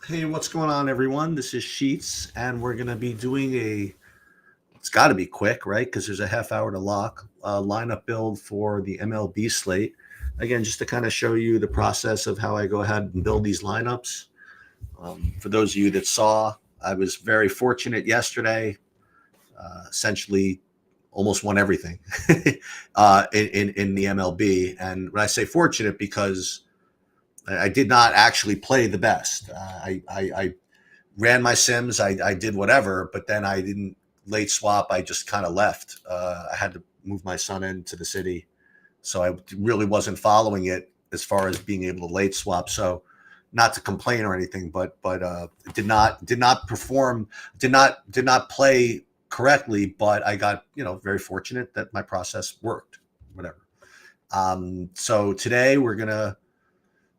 Hey, what's going on, everyone? This is Sheets, and we're going to be doing it's got to be quick, right? Because there's a half hour to lock lineup build for the MLB slate. Again, just to kind of show you the process of how I go ahead and build these lineups. For those of you that saw, I was very fortunate yesterday, essentially almost won everything in the MLB. And when I say fortunate, because I did not actually play the best. I ran my sims. I did whatever, but then I didn't late swap. I just kind of left. I had to move my son into the city, so I really wasn't following it as far as being able to late swap. So, not to complain or anything, but did not perform, did not play correctly. But I got very fortunate that my process worked. Whatever. So today we're gonna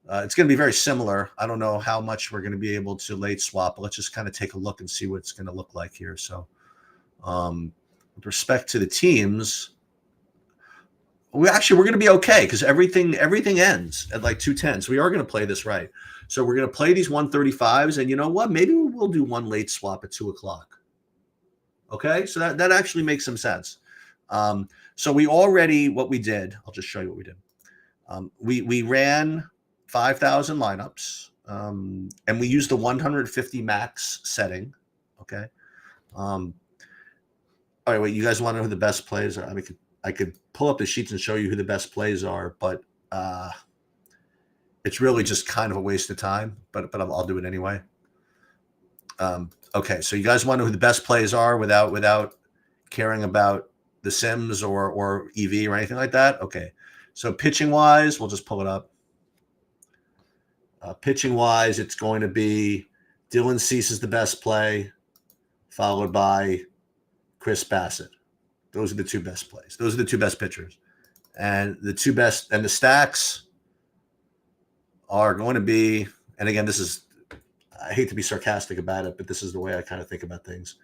it's going to be very similar. I don't know how much we're going to be able to late swap, but let's just kind of take a look and see what it's going to look like here. So, with respect to the teams, we're going to be okay because everything ends at like 210. So we are going to play this right. So we're going to play these 135s, and you know what? Maybe we'll do one late swap at 2 o'clock. Okay, so that actually makes some sense. So what we did. I'll just show you what we did. We ran 5,000 lineups, and we used the 150 max setting. Okay. All right. Wait. You guys want to know who the best plays are? I mean, I could pull up the sheets and show you who the best plays are, but it's really just kind of a waste of time. But I'll do it anyway. Okay. So you guys want to know who the best plays are without caring about the Sims or EV or anything like that? Okay. So pitching wise, we'll just pull it up. Pitching wise, it's going to be Dylan Cease is the best play, followed by Chris Bassett. Those are the two best plays. Those are the two best pitchers. And the stacks are going to be, and again, I hate to be sarcastic about it, but this is the way I kind of think about things.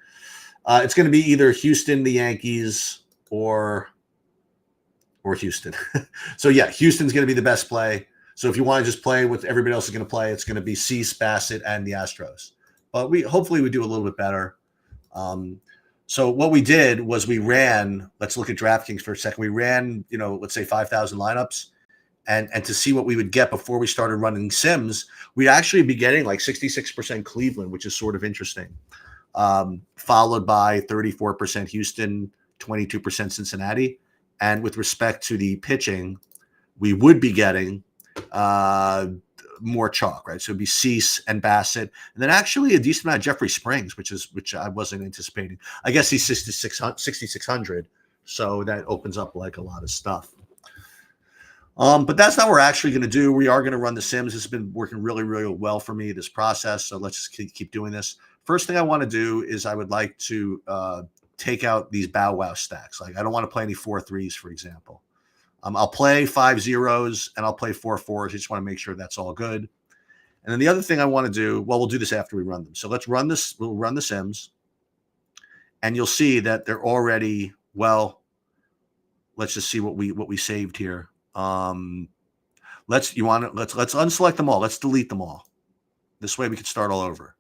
It's going to be either Houston, the Yankees, or Houston. So yeah, Houston's going to be the best play. So if you want to just play with everybody else is going to play, it's going to be Cease, Bassett, and the Astros. But hopefully we do a little bit better. So what we did was we ran. Let's look at DraftKings for a second. We ran, let's say 5,000 lineups, and to see what we would get before we started running Sims, we'd actually be getting like 66% Cleveland, which is sort of interesting. Followed by 34% Houston, 22% Cincinnati, and with respect to the pitching, we would be getting more chalk, right? So it'd be Cease and Bassett, and then actually a decent amount of Jeffrey Springs, which I wasn't anticipating. I guess he's 6,600, so that opens up like a lot of stuff. But that's not what we're actually going to do. We are going to run the Sims. This has been working really, really well for me, this process. So let's just keep doing this. First thing I want to do is I would like to take out these Bow Wow stacks. Like I don't want to play any 4-3s, for example. I'll play 5 zeros and I'll play 4 4s. I just want to make sure that's all good. And then the other thing I want to do, we'll do this after we run them. So let's run this. We'll run the Sims, and you'll see that they're already Let's just see what we saved here. Let's unselect them all. Let's delete them all. This way we can start all over.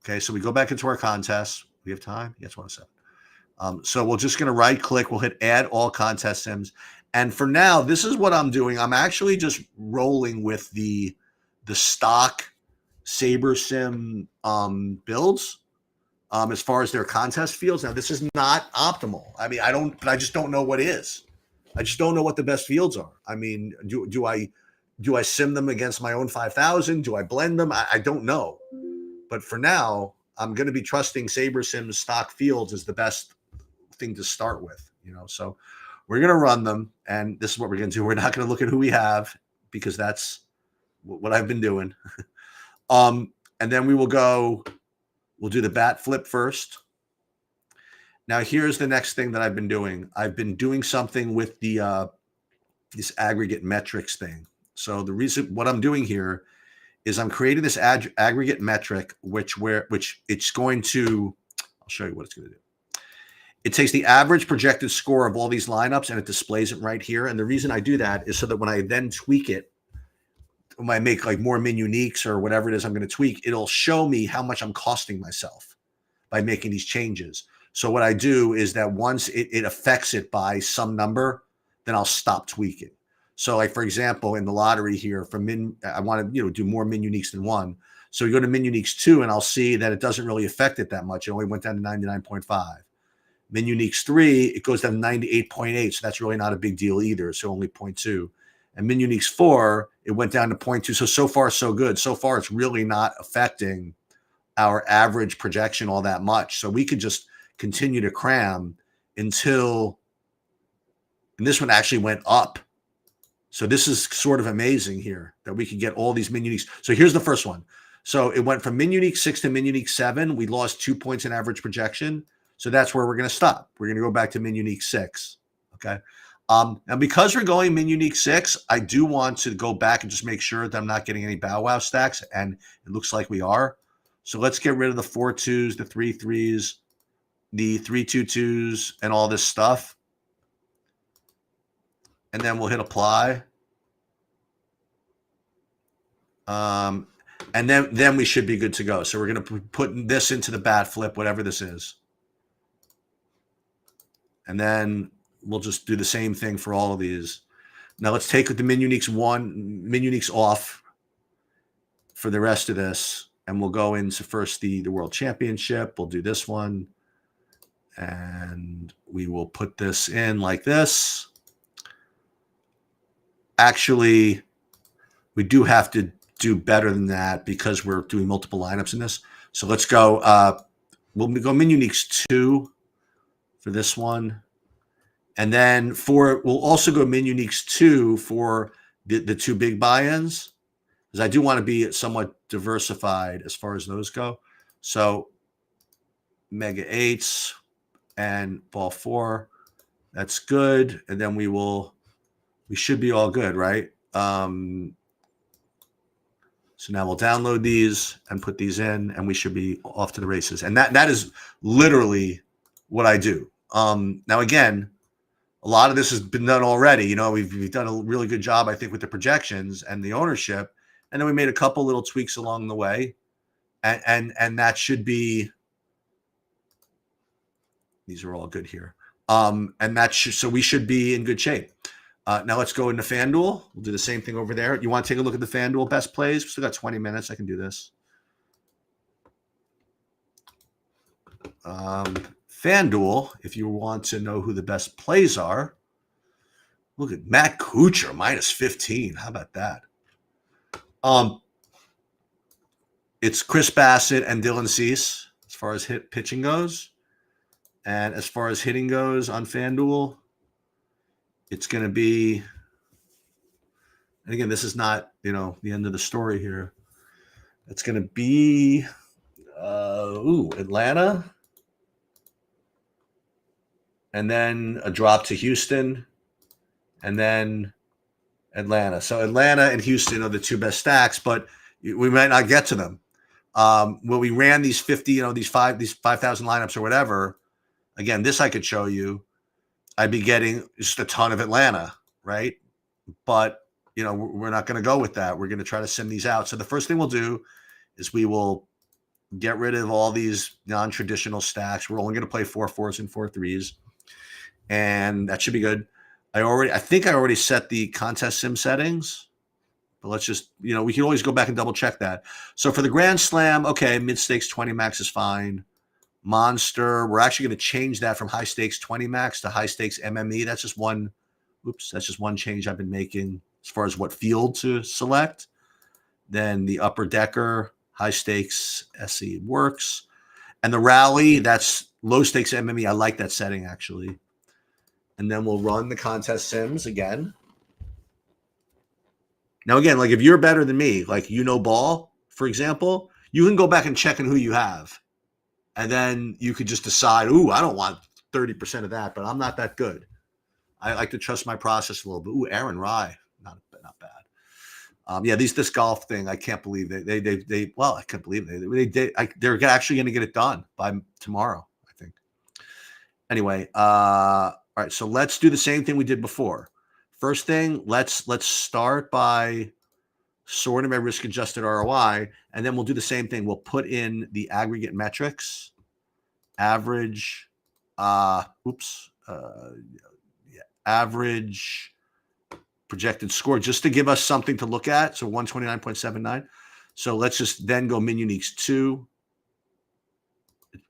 Okay, so we go back into our contest. We have time. Yes, 107. So we're just going to right click. We'll hit add all contest sims. And for now, this is what I'm doing. I'm actually just rolling with the stock Saber Sim builds as far as their contest fields. Now, this is not optimal. I mean, I just don't know what is. I just don't know what the best fields are. I mean, do I sim them against my own 5,000? Do I blend them? I don't know. But for now, I'm going to be trusting Saber Sim's stock fields as the best thing to start with, So we're going to run them, and this is what we're going to do. We're not going to look at who we have because that's what I've been doing. And then we'll do the bat flip first. Now, here's the next thing that I've been doing. I've been doing something with the this aggregate metrics thing. So what I'm doing here is I'm creating this aggregate metric, which it's going to, I'll show you what it's going to do. It takes the average projected score of all these lineups and it displays it right here. And the reason I do that is so that when I then tweak it, when I make like more min uniques or whatever it is I'm going to tweak, it'll show me how much I'm costing myself by making these changes. So what I do is that once it affects it by some number, then I'll stop tweaking. So like, for example, in the lottery here for I want to, do more min uniques than one. So we go to min uniques 2 and I'll see that it doesn't really affect it that much. It only went down to 99.5. Min uniques 3, it goes down to 98.8. So that's really not a big deal either. So only 0.2. And min uniques 4, it went down to 0.2. So far, so good. So far, it's really not affecting our average projection all that much. So we could just continue to cram until, and this one actually went up. So this is sort of amazing here that we can get all these min uniques. So here's the first one. So it went from min unique 6 to min unique 7. We lost 2 points in average projection. So that's where we're going to stop. We're going to go back to min unique 6. Okay. And because we're going min unique 6, I do want to go back and just make sure that I'm not getting any bow wow stacks. And it looks like we are. So let's get rid of the 4 2s, the 3 3s, the 3 2 2s, and all this stuff. And then we'll hit apply. And then we should be good to go. So we're going to put this into the bat flip, whatever this is. And then we'll just do the same thing for all of these. Now let's take the min uniques off for the rest of this. And we'll go into first the World Championship. We'll do this one. And we will put this in like this. Actually, we do have to do better than that because we're doing multiple lineups in this. So let's go. We'll go min uniques 2 for this one. And then we'll also go min uniques 2 for the 2 big buy-ins, because I do want to be somewhat diversified as far as those go. So mega 8s and ball 4, that's good. And then we should be all good, right? So now we'll download these and put these in, and we should be off to the races. And that is literally what I do. Now, again, a lot of this has been done already. We've done a really good job, I think, with the projections and the ownership. And then we made a couple little tweaks along the way. And that should be, these are all good here. So we should be in good shape. Now let's go into FanDuel. We'll do the same thing over there. You want to take a look at the FanDuel best plays? We still got 20 minutes. I can do this. FanDuel, if you want to know who the best plays are, look at Matt Kuchar, minus 15. How about that? It's Chris Bassett and Dylan Cease as far as pitching goes. And as far as hitting goes on FanDuel, it's going to be, and again, this is not, the end of the story here. It's going to be, Atlanta. And then a drop to Houston. And then Atlanta. So Atlanta and Houston are the 2 best stacks, but we might not get to them. When we ran these 50, these 5,000 lineups or whatever, again, this I could show you. I'd be getting just a ton of Atlanta, right? But, we're not going to go with that. We're going to try to send these out. So the first thing we'll do is we will get rid of all these non-traditional stacks. We're only going to play 4 4s and 4 3s. And that should be good. I think I already set the contest sim settings. But let's just, we can always go back and double check that. So for the Grand Slam, okay, mid-stakes 20 max is fine. Monster, we're actually going to change that from high stakes 20 max to high stakes MME. That's just one change I've been making as far as what field to select. Then the upper decker, high stakes SE works. And the rally, that's low stakes MME. I like that setting actually. And then we'll run the contest sims again. Now, again, like if you're better than me, like ball, for example, you can go back and check on who you have. And then you could just decide, I don't want 30% of that, but I'm not that good. I like to trust my process a little bit. Aaron Rye, not bad. This golf thing, I can't believe I can't believe they're actually going to get it done by tomorrow, I think. Anyway, all right, so let's do the same thing we did before. First thing, let's start by sorting by risk-adjusted ROI, and then we'll do the same thing. We'll put in the aggregate metrics, average, average projected score, just to give us something to look at. So 129.79. So let's just then go min uniques 2.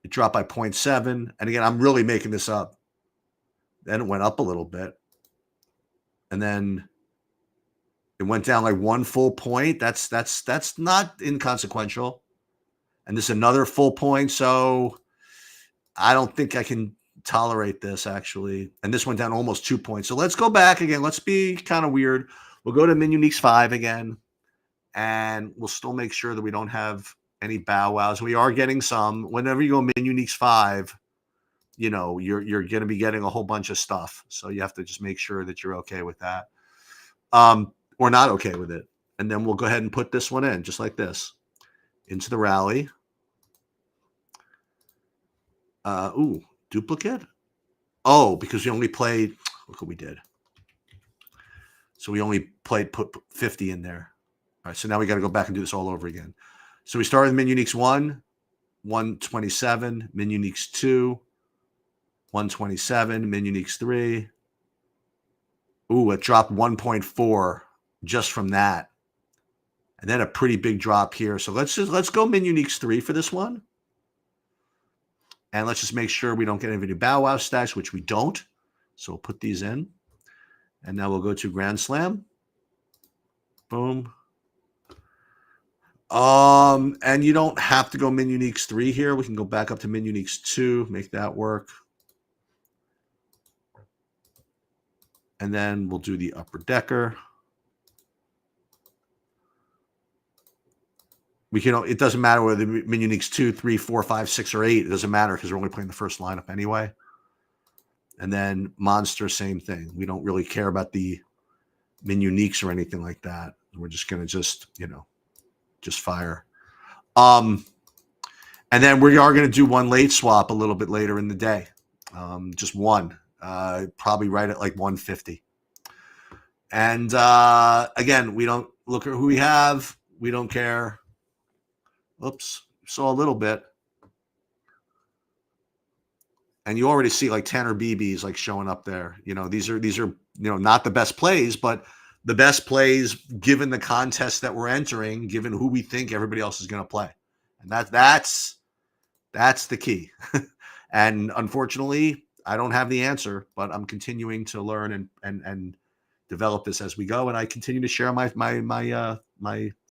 It dropped by 0.7. And again, I'm really making this up. Then it went up a little bit. And then it went down like 1 full point. That's not inconsequential. And this is another full point. So I don't think I can tolerate this, actually. And this went down almost 2 points. So let's go back again. Let's be kind of weird. We'll go to min uniques 5 again. And we'll still make sure that we don't have any bow wows. We are getting some. Whenever you go min uniques 5, you know, you're going to be getting a whole bunch of stuff. So you have to just make sure that you're okay with that. Or not okay with it. And then we'll go ahead and put this one in, just like this, into the rally. Duplicate? Oh, because we only played, look what we did. So we only put 50 in there. All right, so now we got to go back and do this all over again. So we started with min uniques 1, 127, min uniques 2, 127, min uniques 3. It dropped 1.4 just from that. And then a pretty big drop here. So let's go min uniques 3 for this one. And let's just make sure we don't get any bow wow stacks, which we don't. So we'll put these in. And now we'll go to Grand Slam. Boom. And you don't have to go min uniques 3 here. We can go back up to min uniques 2, make that work. And then we'll do the upper decker. It doesn't matter whether min uniques 2, 3, 4, 5, 6, or 8. It doesn't matter because we're only playing the first lineup anyway. And then monster, same thing. We don't really care about the min uniques or anything like that. We're just going to just fire. And then we are going to do one late swap a little bit later in the day. Just one, probably right at like 150. And again, we don't look at who we have. We don't care. Oops, saw a little bit. And you already see like Tanner BB's like showing up there. These are not the best plays, but the best plays given the contest that we're entering, given who we think everybody else is going to play. And that's the key. And unfortunately, I don't have the answer, but I'm continuing to learn and develop this as we go. And I continue to share my